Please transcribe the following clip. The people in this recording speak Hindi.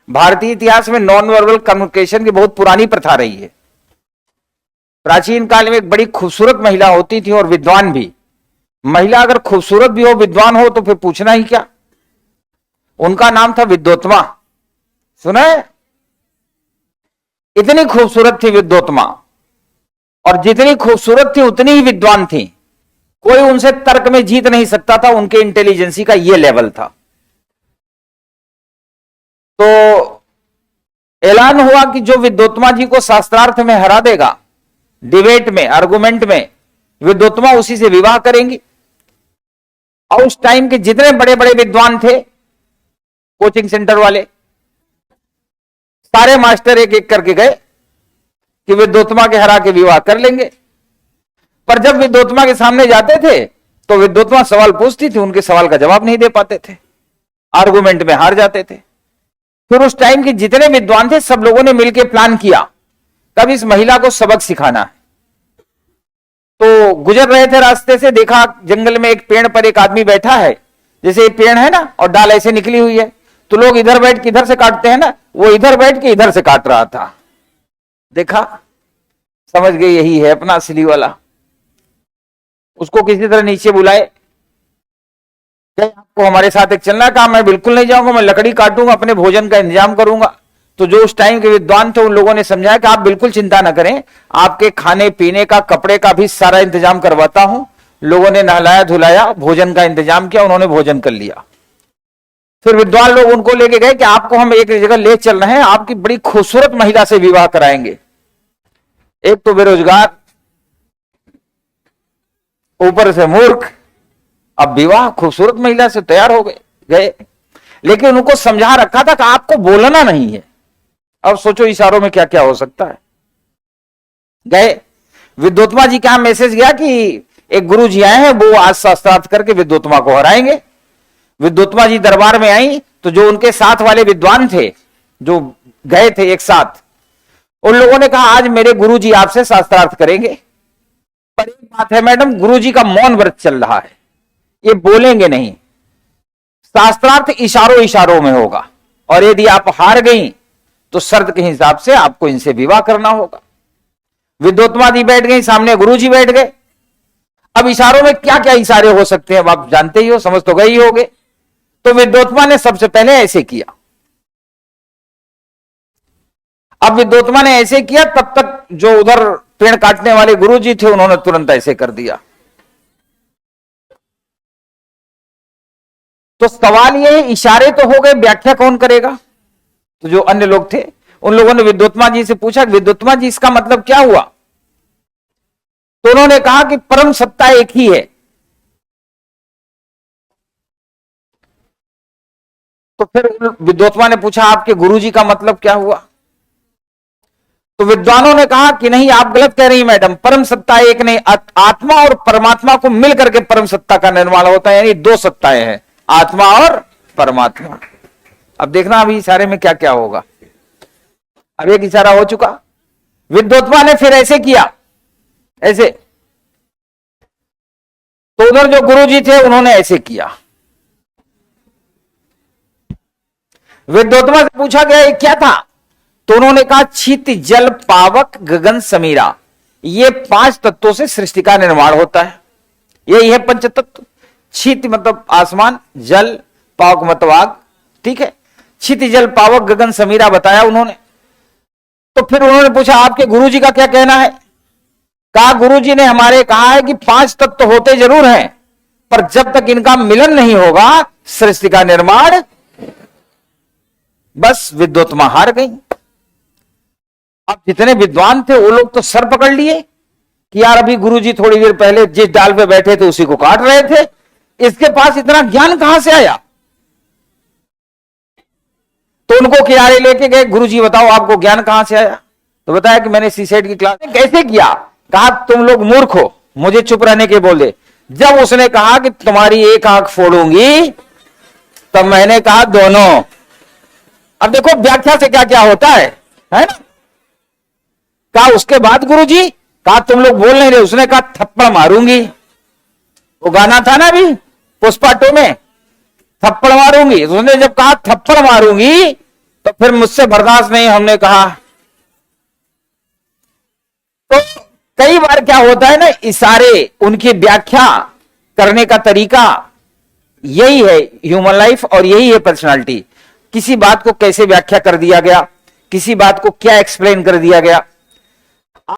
भारतीय इतिहास में नॉन वर्बल कम्युनिकेशन की बहुत पुरानी प्रथा रही है। प्राचीन काल में एक बड़ी खूबसूरत महिला होती थी और विद्वान भी। महिला अगर खूबसूरत भी हो, विद्वान हो, तो फिर पूछना ही क्या। उनका नाम था विद्योत्मा। सुना है? इतनी खूबसूरत थी विद्योत्मा, और जितनी खूबसूरत थी उतनी ही विद्वान थी। कोई उनसे तर्क में जीत नहीं सकता था, उनके इंटेलिजेंसी का यह लेवल था। तो ऐलान हुआ कि जो विद्योत्मा जी को शास्त्रार्थ में हरा देगा, डिबेट में, आर्गुमेंट में, विद्योत्मा उसी से विवाह करेंगी। और उस टाइम के जितने बड़े बड़े विद्वान थे, कोचिंग सेंटर वाले, सारे मास्टर एक एक करके गए कि विद्योत्मा के हरा के विवाह कर लेंगे। पर जब विद्योत्मा के सामने जाते थे तो विद्योत्मा सवाल पूछती थी, उनके सवाल का जवाब नहीं दे पाते थे, आर्गुमेंट में हार जाते थे। फिर उस टाइम के जितने विद्वान थे, सब लोगों ने मिलकर प्लान किया, तब इस महिला को सबक सिखाना है। तो गुजर रहे थे रास्ते से, देखा जंगल में एक पेड़ पर एक आदमी बैठा है, जैसे एक पेड़ है ना और डाल ऐसे निकली हुई है, तो लोग इधर बैठ के इधर से काटते हैं ना, वो इधर बैठ के इधर से काट रहा था। देखा, समझ गए यही है अपना असली वाला। उसको किसी तरह नीचे बुलाए, आपको हमारे साथ एक चलना। कहा मैं बिल्कुल नहीं जाऊंगा, मैं लकड़ी काटूंगा, अपने भोजन का इंतजाम करूंगा। तो जो उस टाइम के विद्वान थे, उन लोगों ने समझाया कि आप बिल्कुल चिंता न करें, आपके खाने पीने का, कपड़े का भी सारा इंतजाम करवाता हूं। लोगों ने नहलाया धुलाया, भोजन का इंतजाम किया, उन्होंने भोजन कर लिया। फिर विद्वान लोग उनको लेके गए कि आपको हम एक जगह ले चल रहे हैं, आपकी बड़ी खूबसूरत महिला से विवाह कराएंगे। एक तो बेरोजगार, ऊपर से मूर्ख, अब विवाह खूबसूरत महिला से तैयार हो गए। लेकिन उनको समझा रखा था कि आपको बोलना नहीं है। अब सोचो इशारों में क्या क्या हो सकता है। गए, विद्योत्मा जी के यहां मैसेज गया कि एक गुरु जी आए हैं, वो आज शास्त्रार्थ करके विद्योत्मा को हराएंगे। विद्योत्मा जी दरबार में आई तो जो उनके साथ वाले विद्वान थे, जो गए थे एक साथ, उन लोगों ने कहा आज मेरे गुरु जी आपसे शास्त्रार्थ करेंगे। पर एक बात है मैडम, गुरु जी का मौन व्रत चल रहा है, ये बोलेंगे नहीं, शास्त्रार्थ इशारों इशारों में होगा, और यदि आप हार गई तो शर्त के हिसाब से आपको इनसे विवाह करना होगा। विद्योत्मा जी बैठ गई, सामने गुरु जी बैठ गए। अब इशारों में क्या क्या इशारे हो सकते हैं आप जानते ही हो, समझ तो गए ही होगे। तो विद्योत्मा ने सबसे पहले ऐसे किया। अब विद्योत्मा ने ऐसे किया, तब तक जो उधर पेड़ काटने वाले गुरु जी थे, उन्होंने तुरंत ऐसे कर दिया। तो सवाल ये, इशारे तो हो गए, व्याख्या कौन करेगा? तो जो अन्य लोग थे, उन लोगों ने विद्योत्मा जी से पूछा, विद्योत्मा जी इसका मतलब क्या हुआ? तो उन्होंने कहा कि परम सत्ता एक ही है। तो फिर विद्योत्मा ने पूछा आपके गुरुजी का मतलब क्या हुआ? तो विद्वानों ने कहा कि नहीं, आप गलत कह रही मैडम, परम सत्ता एक नहीं, आत्मा और परमात्मा को मिलकर के परम सत्ता का निर्माण होता है, यानी दो सत्ताएं हैं, आत्मा और परमात्मा। अब देखना अभी इशारे में क्या क्या होगा। अब एक इशारा हो चुका, विद्योत्मा ने फिर ऐसे किया, ऐसे। तो उधर जो गुरुजी थे उन्होंने ऐसे किया। विद्योत्मा से पूछा गया ये क्या था? तो उन्होंने कहा छित जल पावक गगन समीरा, ये 5 तत्वों से सृष्टि का निर्माण होता है। यही है पंच तत्व। छित मतलब आसमान, जल, पावक मतलब आग, ठीक है। छित जल पावक गगन समीरा बताया उन्होंने। तो फिर उन्होंने पूछा आपके गुरुजी का क्या कहना है? कहा गुरुजी ने हमारे कहा है कि 5 तत्व होते जरूर हैं, पर जब तक इनका मिलन नहीं होगा सृष्टि का निर्माण। बस विद्योत्मा हार गई। अब जितने विद्वान थे वो लोग तो सर पकड़ लिए कि यार अभी गुरुजी थोड़ी देर पहले जिस डाल पे बैठे थे उसी को काट रहे थे, इसके पास इतना ज्ञान कहां से आया? तो उनको किनारे लेके गए, गुरुजी बताओ आपको ज्ञान कहां से आया? तो बताया कि मैंने सीसेट की क्लास में। कैसे किया? कहा तुम लोग मूर्ख हो, मुझे चुप रहने के बोले। जब उसने कहा कि तुम्हारी एक आंख फोड़ूंगी, तब मैंने कहा दोनों। अब देखो व्याख्या से क्या क्या होता है ना। कहा उसके बाद गुरुजी, कहा तुम लोग बोल नहीं रहे, उसने कहा थप्पड़ मारूंगी। वो गाना था ना अभी पुष्पा 2 में, थप्पड़ मारूंगी। उसने जब कहा थप्पड़ मारूंगी, तो फिर मुझसे बर्दाश्त नहीं, हमने कहा। तो कई बार क्या होता है ना, इशारे, उनकी व्याख्या करने का तरीका, यही है ह्यूमन लाइफ और यही है पर्सनालिटी। किसी बात को कैसे व्याख्या कर दिया गया, किसी बात को क्या एक्सप्लेन कर दिया गया।